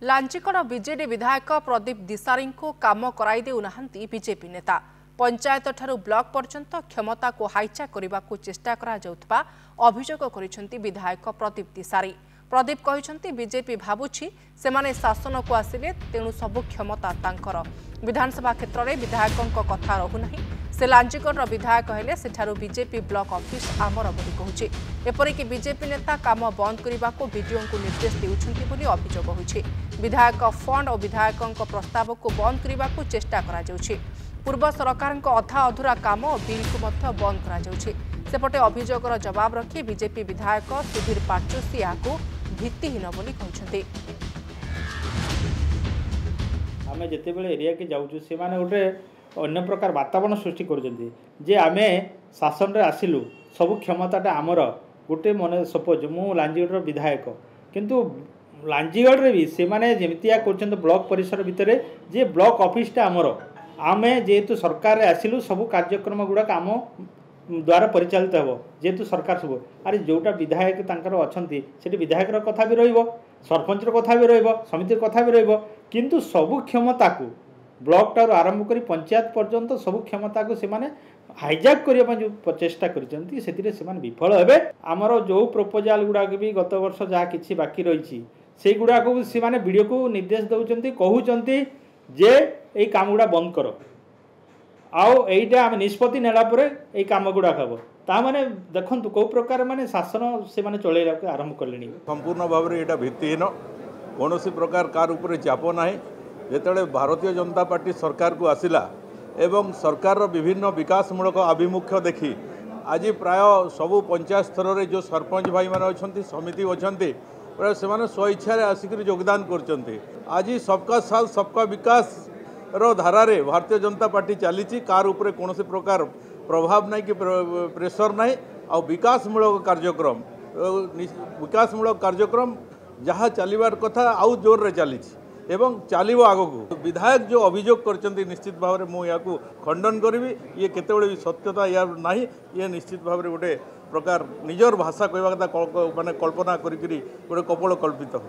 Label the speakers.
Speaker 1: लांचिकड़ BJD विधायक प्रदीप दिसारी को काम कराई देउनाहांती बीजेपी नेता पंचायत ठारू ब्लॉक पर्यंत क्षमता को हाइचा करने को चेष्टा करा जाउतबा अभियोग करिसेंती विधायक प्रदीप दिसारी। प्रदीप कहिसेंती बीजेपी भाबुछि सेमाने शासन को आसिले तेणु सबु क्षमता तांकर विधानसभा क्षेत्र में विधायकों कथा रहुनाही। से लांचिगढ़ विधायक हेले सेठारू बीजेपी ब्लॉक ऑफिस आमर बोली कहूछि। एपरिक बीजेपी नेता काम बंद करने को वीडियो को निर्देश देउछंती बोली अभियोग होइछि। विधायक फंड और विधायकों प्रस्ताव को बंद करने को चेष्टा करा जाउछि। पूर्व सरकार अधा अधूरा काम और बिल को मध्य बंद करा जाउछि। सेपटे अभियोगर जवाब रखी बीजेपी विधायक सुधीर पाटचोसी को भित्तिहीन बोली कहउछंती।
Speaker 2: आमे जेतेबेले एरिया के जाउछु से माने गोटे अन्य प्रकार वातावरण सृष्टि करुछंती जे आमे शासन रे आसिलु सब क्षमताटा आमर गोटे मन सपोज मु लांजीगढ़ विधायक किंतु लांजीगढ़ रे भी से माने जेमितिया करछंत ब्लॉक परिसर भितरे जे ब्लॉक ऑफिसटा आमर आमे जेहेतु सरकार रे आसिलु सब कार्यक्रम गुडा काम द्वारा परिचालित हो जेहेतु सरकार सब अरे जोटा विधायक तांकर अछंती सेठी विधायकर कथा भी रहिबो सरपंचर कथा भी रहिबो समितिर कथा भी रहिबो किंतु सब क्षमता को ब्लॉक टार आरंभ करी पंचायत पर्यंत सब क्षमता को से माने हाईजैक करने जो प्रचेषा कर विफल हेबे। आमर जो प्रपोजाल गुड़ाक भी गत वर्ष जहाँ किसी बाकी रही से गुड़ाक से माने वीडियो को निर्देश दौरान कहते जे यही काम गुड़ा बंद कर आईटा आम निष्पत्ति नेला काम गुड़ाक हम ता माने देखंतु कौ प्रकार माने शासन से माने चलैला आरंभ कले
Speaker 3: संपूर्ण भाव में यहाँ भित्तिहीन कौन प्रकार कार उपर चाप ना जिते भारतीय जनता पार्टी सरकार को आसिला एवं सरकार विभिन्न विकासमूलक आभिमुख्य देखी आज प्राय सबू पंचायत स्तर में जो सरपंच भाई मैंने अच्छा समिति अच्छा प्राय से स्वेच्छा आसिक योगदान कर आज सबका साथ सबका विकास धारा भारतीय जनता पार्टी चली कार उपर कौन प्रकार प्रभाव ना कि प्रेसर ना आ विकासमूलक कार्यक्रम जहाँ चलवार कथा आउ जोर रे चली एवं चलो आग को विधायक जो अभियोग करछंती निश्चित भाव में मुझे यहाँ खंडन करी ये केते सत्यता या ना ये निश्चित भाव में गोटे प्रकार निजर भाषा कहवा माने कल्पना करी गोटे कपल कल्पित हो।